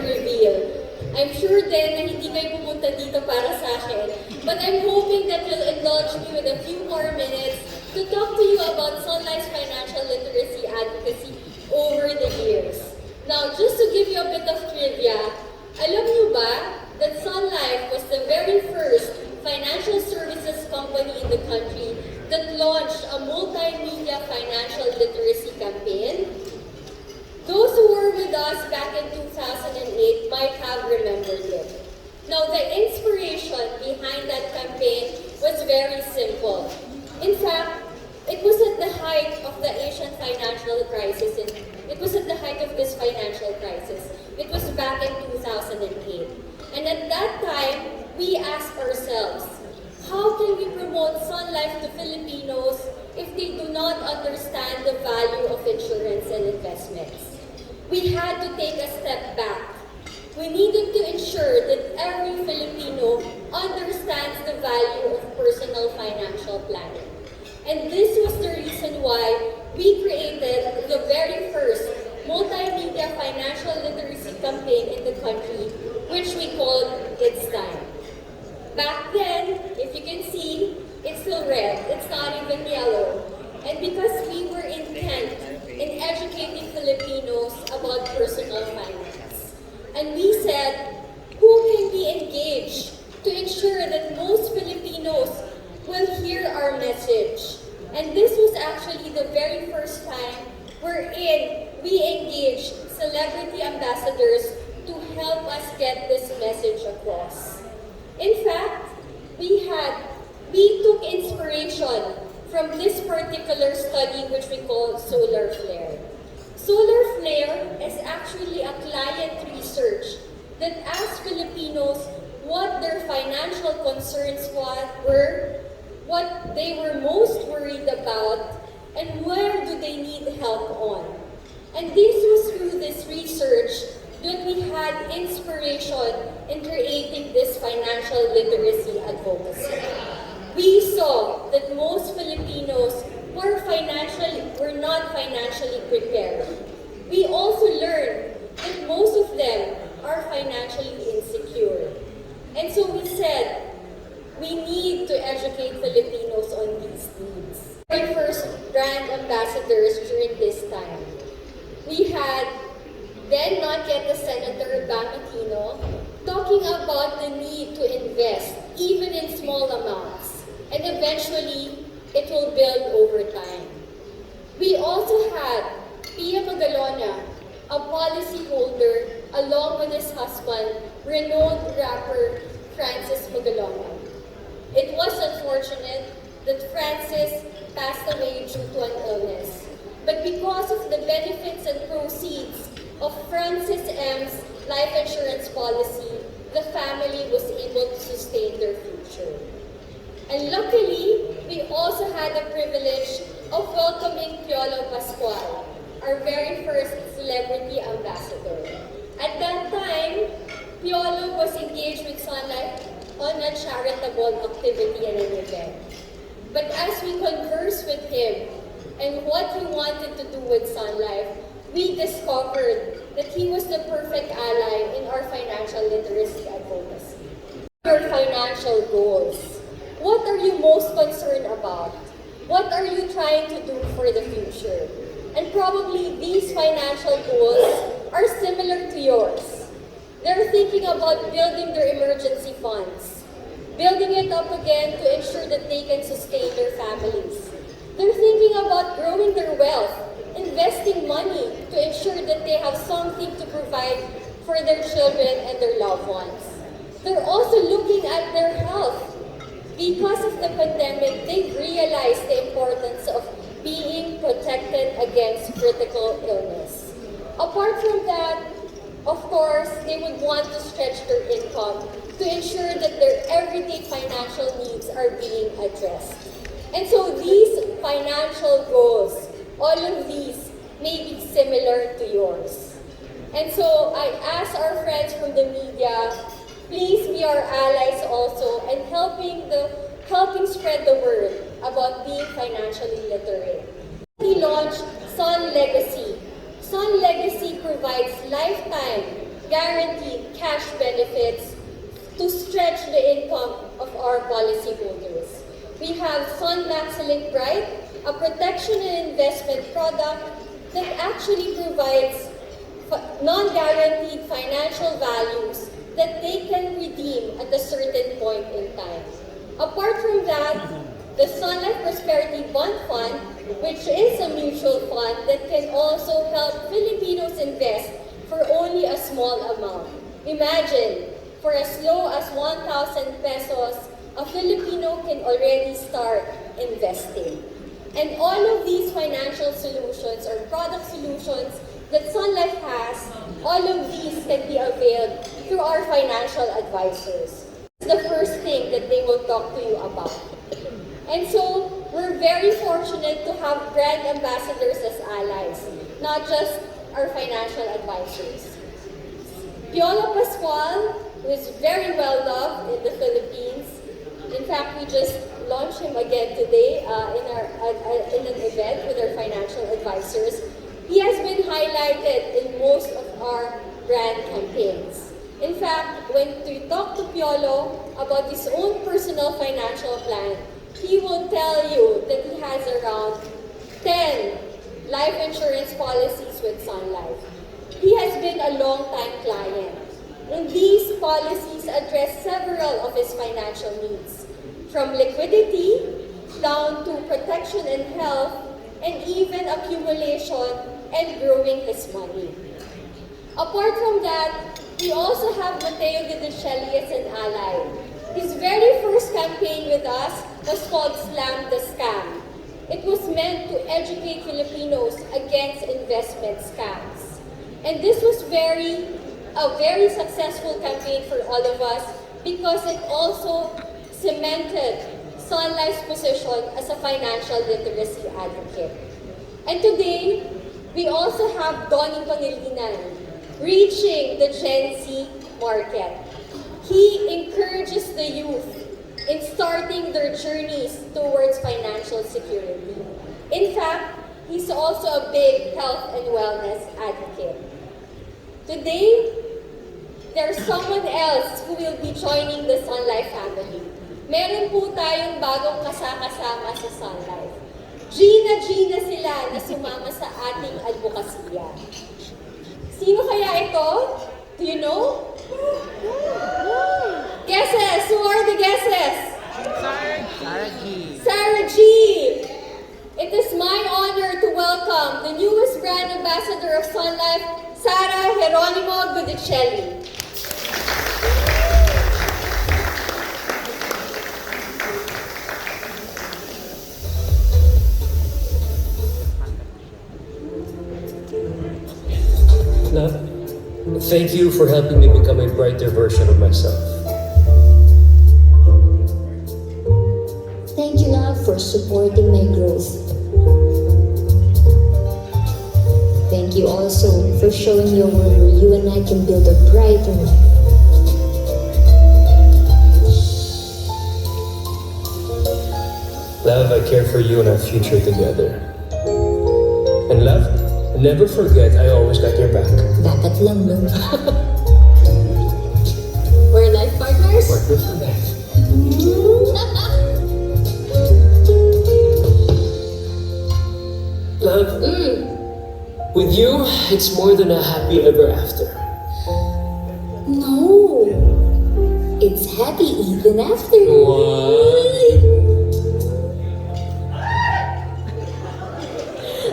reveal. I'm sure then na hindi kayo pumunta dito para sa akin, but I'm hoping that you'll indulge me with a few more minutes to talk to you about Sun Life's financial literacy advocacy over the years. Now, just to give you a bit of trivia, alam niyo ba that Sun Life was the very first financial services company in the country that launched a multimedia financial literacy campaign? Those who were with us back in 2008 might have remembered it. Now, the inspiration behind that campaign was very simple. In fact, it was at the height of the Asian financial crisis. It was at the height of this financial crisis. It was back in 2008. And at that time, we asked ourselves, how can we promote Sun Life to Filipinos if they do not understand the value of insurance and investments? We had to take a step back. We needed to ensure that every Filipino understands the value of personal financial planning. And this was the reason why we created the very first multimedia financial literacy campaign in the country, which we called It's Time. Back then, if you can see, it's still red. It's not even yellow. And because we were intent in educating Filipinos about personal finance, and we said, who can we engage to ensure that most Filipinos will hear our message? And this was actually the very first time wherein we engaged celebrity ambassadors to help us get this message across. In fact, we took inspiration from this particular study which we call Solar Flare. Solar Flare is actually a client research that asked Filipinos what their financial concerns were, what they were most worried about, and where do they need help on. And this was through this research that we had inspiration in creating this financial literacy advocacy. We saw that most Filipinos were not financially prepared. We also learned that most of them are financially insecure. And so we said, we need to educate Filipinos on these needs. Our first brand ambassadors during this time. We had then not yet the Senator Bang Aquino talking about the need to invest even in small amounts, and eventually it will build over time. We also had Pia Magalona, a policyholder, along with his husband, renowned rapper Francis Magalona. It was unfortunate that Francis passed away due to an illness, but because of the benefits and proceeds of Francis M's life insurance policy, the family was able to sustain their future. And luckily, we also had the privilege of welcoming Piolo Pascual, our very first celebrity ambassador. At that time, Piolo was engaged with Sun Life on a charitable activity and an event. But as we conversed with him and what he wanted to do with Sun Life, we discovered that he was the perfect ally in our financial literacy advocacy. Your financial goals. What are you most concerned about? What are you trying to do for the future? And probably these financial goals are similar to yours. They're thinking about building their emergency funds, building it up again to ensure that they can sustain their families. They're thinking about growing their wealth, investing money to ensure that they have something to provide for their children and their loved ones. They're also looking at their health. Because of the pandemic, they've realized the importance of being protected against critical illness. Apart from that, of course, they would want to stretch their income to ensure that their everyday financial needs are being addressed. And so these financial goals, all of these may be similar to yours. And so I ask our friends from the media, please be our allies also and helping spread the word about being financially literate. We launched Sun Legacy. Sun Legacy provides lifetime guaranteed cash benefits to stretch the income of our policyholders. We have Sun Max Select Bright, a protection and investment product that actually provides non-guaranteed financial values that they can redeem at a certain point in time. Apart from that, the Sun Life Prosperity Bond Fund, which is a mutual fund that can also help Filipinos invest for only a small amount. Imagine, for as low as 1,000 pesos, a Filipino can already start investing. And all of these financial solutions or product solutions that Sun Life has, all of these can be availed through our financial advisors. It's the first thing that they will talk to you about. And so, we're very fortunate to have brand ambassadors as allies, not just our financial advisors. Piolo Pascual, who is very well loved in the Philippines. In fact, we just launched him again today in an event with our financial advisors. He has been highlighted in most of our brand campaigns. In fact, when we talk to Piolo about his own personal financial plan, he will tell you that he has around 10 life insurance policies with Sun Life. He has been a long-time client, and these policies address several of his financial needs, from liquidity down to protection and health, and even accumulation and growing his money. Apart from that, we also have Mateo Guidicelli as an ally. His very first campaign with us was called Slam the Scam. It was meant to educate Filipinos against investment scams. And this was a very successful campaign for all of us because it also cemented Sun Life's position as a financial literacy advocate. And today, we also have Donnie Pangilinan reaching the Gen Z market. He encourages the youth in starting their journeys towards financial security. In fact, he's also a big health and wellness advocate. Today, there's someone else who will be joining the Sun Life family. Meron po tayong bagong kasama sa Sun Life. Gina sila na sumama sa ating advokasya. Sino kaya ito? Do you know? Guesses! Who are the guesses? Sarah G. Sarah G. It is my honor to welcome the newest brand ambassador of Sun Life, Sarah Geronimo Guidicelli. Love, thank you for helping me become a brighter version of myself. Thank you, love, for supporting my growth. Thank you also for showing your world where you and I can build a brighter life. Love, I care for you and our future together. And love, never forget I always got your back. Dapat lang, no? We're life partners? Partners for life. Love, with you, it's more than a happy ever after. No. It's happy even after.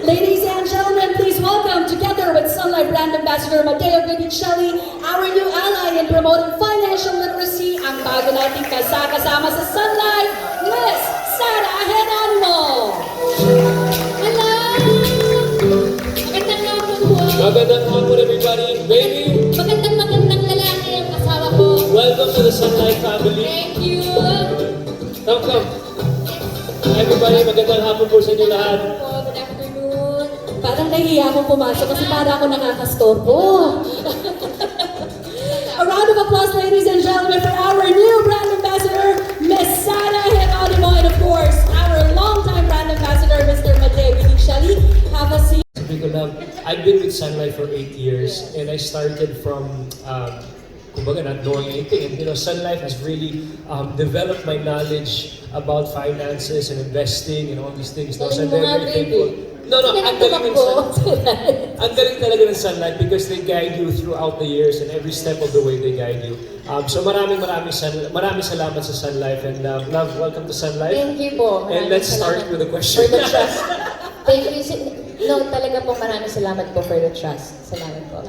Ladies and gentlemen, please welcome, together with Sun Life brand ambassador Mateo Guidicelli, our new ally in promoting financial literacy, ang bago nating kasama sa Sun Life, Miss Sarah Geronimo. Hello! Magandang hapon po. Magandang hapon, everybody. Baby, Magandang lalaki ang asawa ko. welcome to the Sun Life family. Thank you. Come. Everybody, magandang hapon po sa inyo lahat. Good afternoon. Parang nahihiya akong pumasok kasi para ako nakakastorbo. A round of applause, ladies and gentlemen, for our new brand ambassador, Miss Sarah Geronimo, and of course, our longtime brand ambassador, Mr. Mateo Guidicelli. Have a seat. Sabi ko, love, I've been with Sun Life for 8 years, and I started from, kumbaga, not knowing anything. And Sun Life has really developed my knowledge about finances and investing and all these things. So I'm Galing mo nga, very thankful. baby. No, Hindi ka ang galing ng nagtumakbo. Ang galing talaga ng Sun Life because they guide you throughout the years and every step of the way they guide you. So maraming salamat sa Sun Life, and love, welcome to Sun Life. Thank you po. And Maraming let's start salamat with the question. For the trust. Thank you. No, talaga po maraming salamat po for the trust. Salamat po.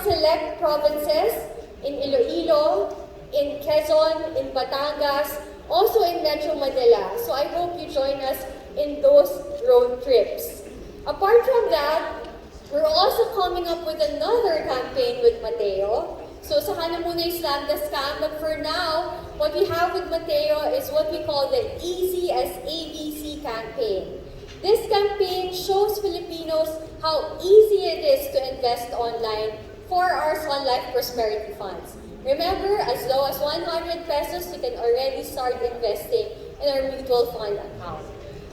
Select provinces in Iloilo, in Quezon, in Batangas, also in Metro Manila. So I hope you join us in those road trips. Apart from that, we're also coming up with another campaign with Mateo. So saka na muna yung Slam the Scam, but for now, what we have with Mateo is what we call the Easy as ABC campaign. This campaign shows Filipinos how easy it is to invest online for our Sun Life Prosperity Funds. Remember, as low as 100 pesos, you can already start investing in our mutual fund account.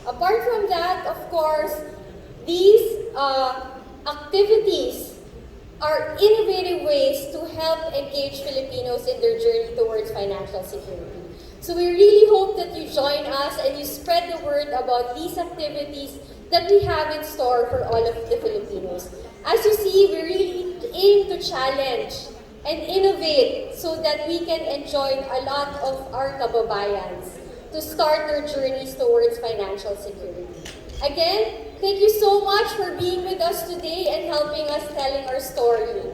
Apart from that, of course, these activities are innovative ways to help engage Filipinos in their journey towards financial security. So we really hope that you join us and you spread the word about these activities that we have in store for all of the Filipinos. As you see, we really aim to challenge and innovate so that we can enjoy a lot of our kababayans to start their journeys towards financial security. Again, thank you so much for being with us today and helping us telling our story.